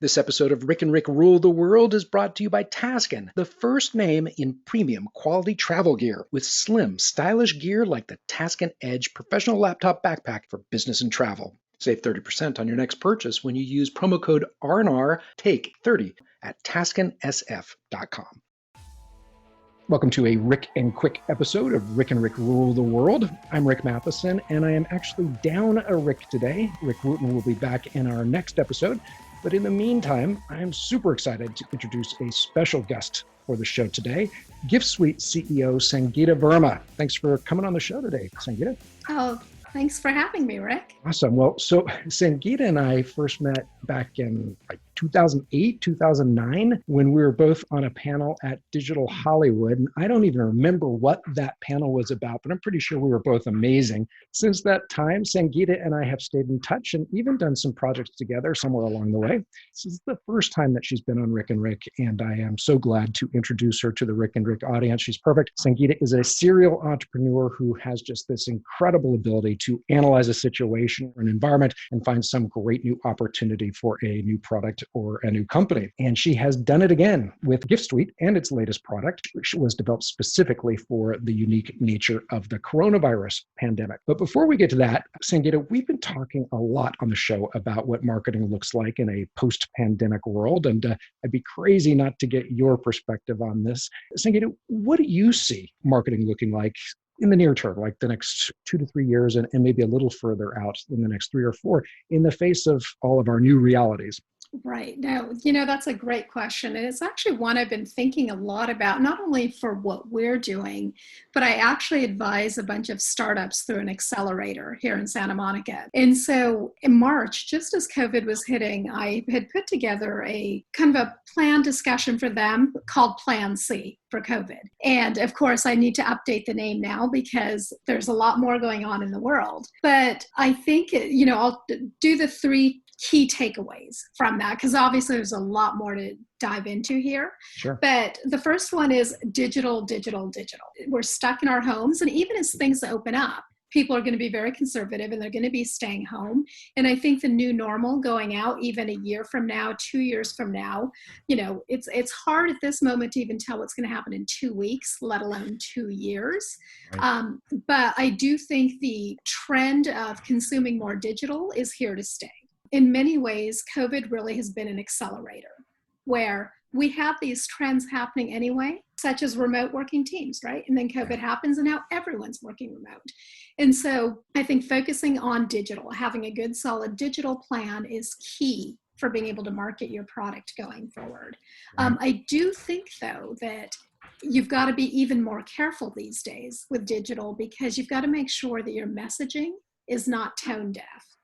This episode of Rick and Rick Rule the World is brought to you by Taskin, the first name in premium quality travel gear with slim, stylish gear like the Taskin Edge professional laptop backpack for business and travel. Save 30% on your next purchase when you use promo code RNR Take 30 at TaskinSF.com. Welcome to a Rick and Quick episode of Rick and Rick Rule the World. I'm Rick Matheson, and I am actually down a Rick today. Rick Wooten will be back in our next episode. But in the meantime, I'm super excited to introduce a special guest for the show today, GiftSuite CEO Sangita Verma. Thanks for coming on the show today, Sangita. Oh, thanks for having me, Rick. Awesome. Well, so Sangita and I first met back in 2008, 2009, when we were both on a panel at Digital Hollywood. And I don't even remember what that panel was about, but I'm pretty sure we were both amazing. Since that time, Sangita and I have stayed in touch and even done some projects together somewhere along the way. This is the first time that she's been on Rick and Rick, and I am so glad to introduce her to the Rick and Rick audience. She's perfect. Sangita is a serial entrepreneur who has just this incredible ability to analyze a situation or an environment and find some great new opportunity for a new product or a new company. And she has done it again with GiftSuite and its latest product, which was developed specifically for the unique nature of the coronavirus pandemic. But before we get to that, Sangita, we've been talking a lot on the show about what marketing looks like in a post-pandemic world. And I'd be crazy not to get your perspective on this. Sangita, what do you see marketing looking like in the near term, like the next 2 to 3 years, and maybe a little further out in the next 3 or 4, in the face of all of our new realities? Right. Now, that's a great question. And it's actually one I've been thinking a lot about, not only for what we're doing, but I actually advise a bunch of startups through an accelerator here in Santa Monica. And so in March, just as COVID was hitting, I had put together a kind of a plan discussion for them called Plan C for COVID. And of course, I need to update the name now because there's a lot more going on in the world. But I think, I'll do the 3 key takeaways from that, because obviously there's a lot more to dive into here. Sure. But the first one is digital. We're stuck in our homes, and even as things open up, people are going to be very conservative and they're going to be staying home. And I think the new normal going out, even a year from now, 2 years from now, it's hard at this moment to even tell what's going to happen in 2 weeks, let alone 2 years. Right. But I do think the trend of consuming more digital is here to stay. In many ways, COVID really has been an accelerator where we have these trends happening anyway, such as remote working teams, right? And then COVID happens and now everyone's working remote. And so I think focusing on digital, having a good solid digital plan is key for being able to market your product going forward. I do think, though, that you've got to be even more careful these days with digital because you've got to make sure that your messaging is not tone deaf,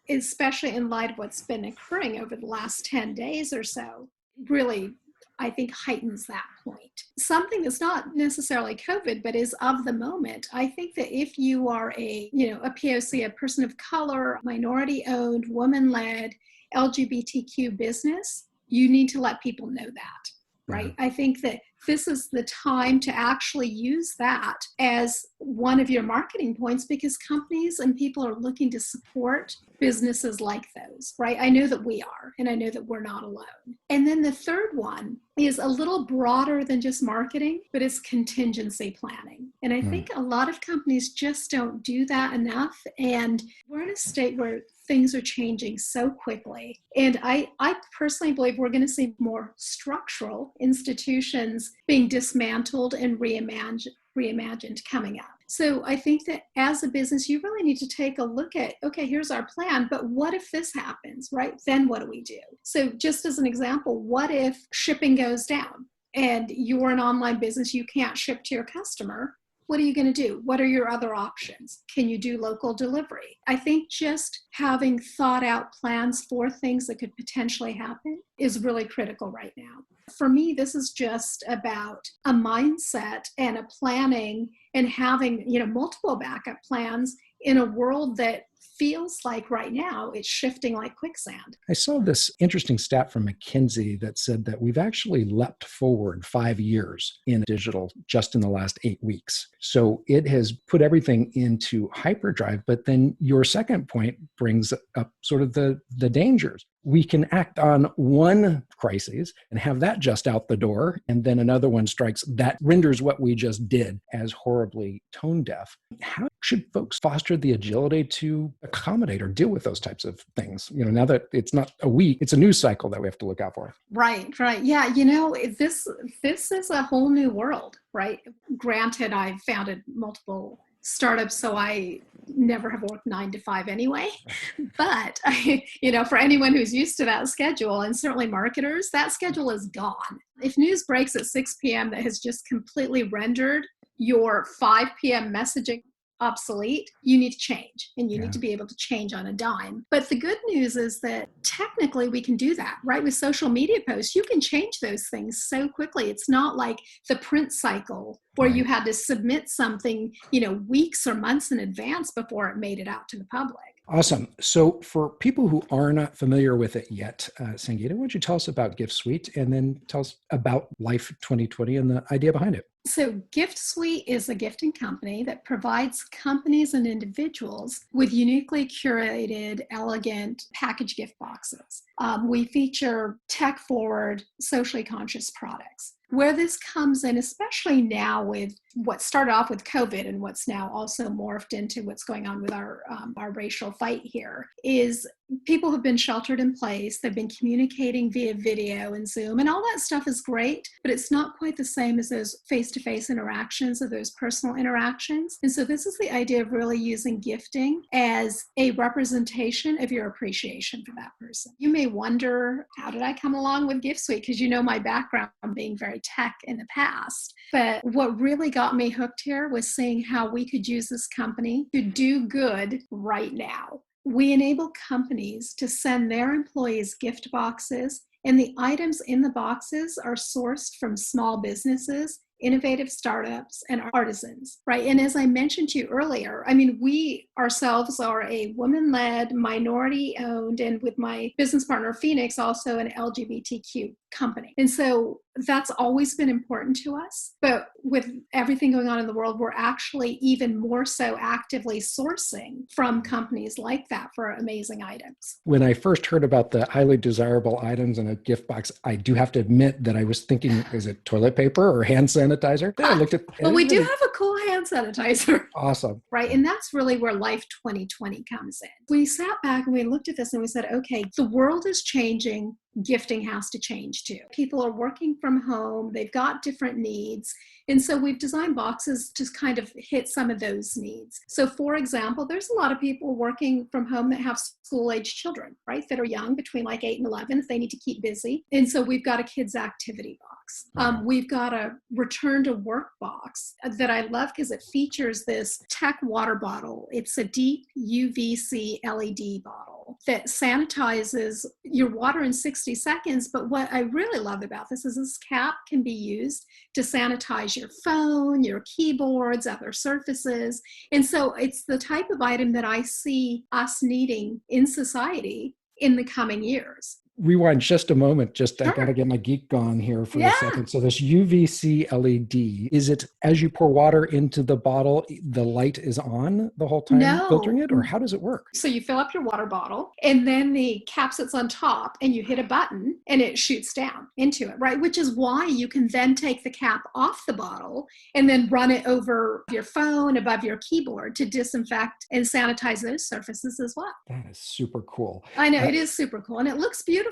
especially in light of what's been occurring over the last 10 days or so. Really, I think heightens that point. Something that's not necessarily COVID, but is of the moment. I think that if you are a POC, a person of color, minority-owned, woman-led, LGBTQ business, you need to let people know that, right? I think that this is the time to actually use that as one of your marketing points because companies and people are looking to support businesses like those, right? I know that we are, and I know that we're not alone. And then the third one is a little broader than just marketing, but it's contingency planning. And I think a lot of companies just don't do that enough. And we're in a state where things are changing so quickly. And I personally believe we're going to see more structural institutions being dismantled and reimagined coming up. So I think that as a business, you really need to take a look at, okay, here's our plan, but what if this happens, right? Then what do we do? So just as an example, what if shipping goes down and you're an online business, you can't ship to your customer? What are you going to do? What are your other options? Can you do local delivery? I think just having thought out plans for things that could potentially happen is really critical right now. For me, this is just about a mindset and a planning and having, multiple backup plans in a world that feels like right now it's shifting like quicksand. I saw this interesting stat from McKinsey that said that we've actually leapt forward 5 years in digital just in the last 8 weeks. So it has put everything into hyperdrive. But then your second point brings up sort of the dangers. we can act on one crisis and have that just out the door, and then another one strikes that renders what we just did as horribly tone deaf. How should folks foster the agility to accommodate or deal with those types of things? Now that it's not a week, it's a news cycle that we have to look out for. Right. Yeah, this is a whole new world, right? Granted, I've founded multiple startups, so I never have worked 9 to 5 anyway. But for anyone who's used to that schedule, and certainly marketers, that schedule is gone. If news breaks at 6 p.m. that has just completely rendered your 5 p.m. messaging obsolete, you need to change, and you need to be able to change on a dime. But the good news is that technically we can do that, right? With social media posts, you can change those things so quickly. It's not like the print cycle where you had to submit something, weeks or months in advance before it made it out to the public. Awesome. So for people who are not familiar with it yet, Sangita, why don't you tell us about GiftSuite and then tell us about Life 2020 and the idea behind it? So GiftSuite is a gifting company that provides companies and individuals with uniquely curated, elegant package gift boxes. We feature tech-forward, socially conscious products. Where this comes in, especially now with what started off with COVID and what's now also morphed into what's going on with our racial fight here, is people have been sheltered in place. They've been communicating via video and Zoom, and all that stuff is great, but it's not quite the same as those face-to-face interactions or those personal interactions. And so this is the idea of really using gifting as a representation of your appreciation for that person. You may wonder, how did I come along with GiftSuite? Because my background being very tech in the past. But what really got me hooked here was seeing how we could use this company to do good right now. We enable companies to send their employees gift boxes, and the items in the boxes are sourced from small businesses, innovative startups, and artisans, right? And as I mentioned to you earlier, we ourselves are a woman-led, minority-owned, and with my business partner, Phoenix, also an LGBTQ company. And so that's always been important to us. But with everything going on in the world, we're actually even more so actively sourcing from companies like that for amazing items. When I first heard about the highly desirable items in a gift box, I do have to admit that I was thinking, is it toilet paper or hand sanitizer? Then I looked at Well, we do have a cool hand sanitizer. Awesome. Right. And that's really where Life 2020 comes in. We sat back and we looked at this and we said, okay, the world is changing. Gifting has to change too. People are working from home. They've got different needs. And so we've designed boxes to kind of hit some of those needs. So for example, there's a lot of people working from home that have school-age children, right, that are young, between like 8 and 11, if they need to keep busy. And so we've got a kids activity box. We've got a return to work box that I love because it features this tech water bottle. It's a deep UVC LED bottle that sanitizes your water in 60 seconds. But what I really love about this is this cap can be used to sanitize your phone, your keyboards, other surfaces. And so it's the type of item that I see us needing in society in the coming years. Rewind just a moment. Sure. I got to get my geek on here for a second. So this UVC LED, is it as you pour water into the bottle, the light is on the whole time filtering it? Or how does it work? So you fill up your water bottle and then the cap sits on top and you hit a button and it shoots down into it, right? Which is why you can then take the cap off the bottle and then run it over your phone, above your keyboard to disinfect and sanitize those surfaces as well. That is super cool. I know, it is super cool and it looks beautiful.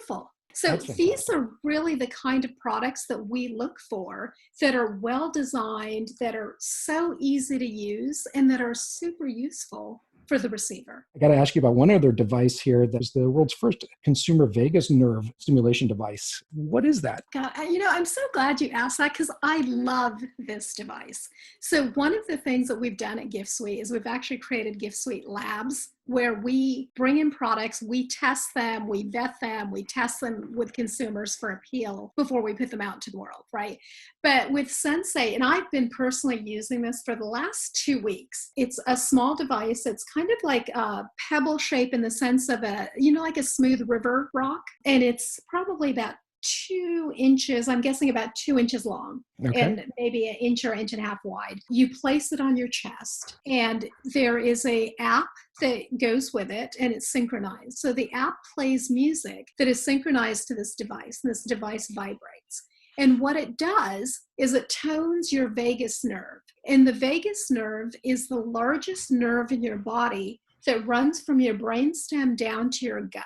So these are really the kind of products that we look for that are well designed, that are so easy to use, and that are super useful for the receiver. I got to ask you about one other device here that is the world's first consumer vagus nerve stimulation device. What is that? God, I'm so glad you asked that because I love this device. So one of the things that we've done at GiftSuite is we've actually created GiftSuite Labs, where we bring in products, we test them, we vet them, we test them with consumers for appeal before we put them out to the world, right? But with Sensei, and I've been personally using this for the last 2 weeks, it's a small device. It's kind of like a pebble shape in the sense of like a smooth river rock. And it's probably about 2 inches, I'm guessing about 2 inches long, Okay. and maybe an inch or inch and a half wide. You place it on your chest, and there is a app that goes with it, and it's synchronized. So the app plays music that is synchronized to this device, and this device vibrates. And what it does is it tones your vagus nerve. And the vagus nerve is the largest nerve in your body that runs from your brainstem down to your gut.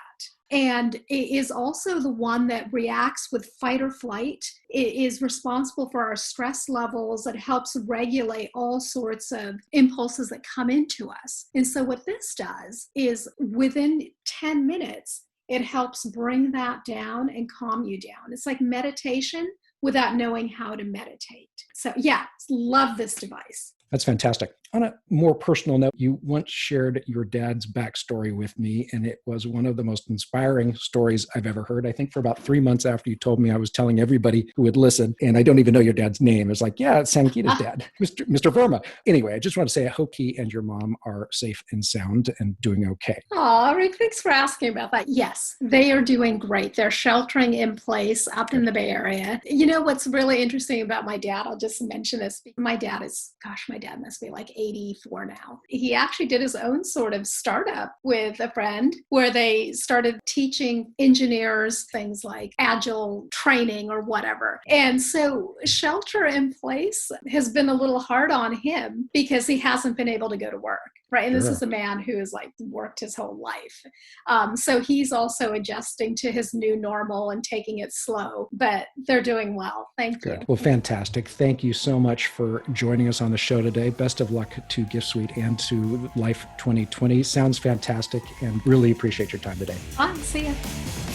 And it is also the one that reacts with fight or flight. It is responsible for our stress levels. It helps regulate all sorts of impulses that come into us. And so what this does is within 10 minutes, it helps bring that down and calm you down. It's like meditation without knowing how to meditate. So yeah, love this device. That's fantastic. On a more personal note, you once shared your dad's backstory with me, and it was one of the most inspiring stories I've ever heard. I think for about 3 months after you told me, I was telling everybody who would listen, and I don't even know your dad's name. It was like, yeah, it's Sangita's dad, Mr. Verma. Anyway, I just want to say I hope he and your mom are safe and sound and doing okay. Oh, Rick, thanks for asking about that. Yes, they are doing great. They're sheltering in place up in the Bay Area. You know what's really interesting about my dad? I'll just mention this. My dad must be like 84 now. He actually did his own sort of startup with a friend where they started teaching engineers things like agile training or whatever. And so shelter in place has been a little hard on him because he hasn't been able to go to work. Right. And this is a man who has like worked his whole life. So he's also adjusting to his new normal and taking it slow, but they're doing well. Thank you. Well, fantastic. Thank you so much for joining us on the show today. Best of luck to GiftSuite and to Life 2020. Sounds fantastic and really appreciate your time today. Bye. See ya.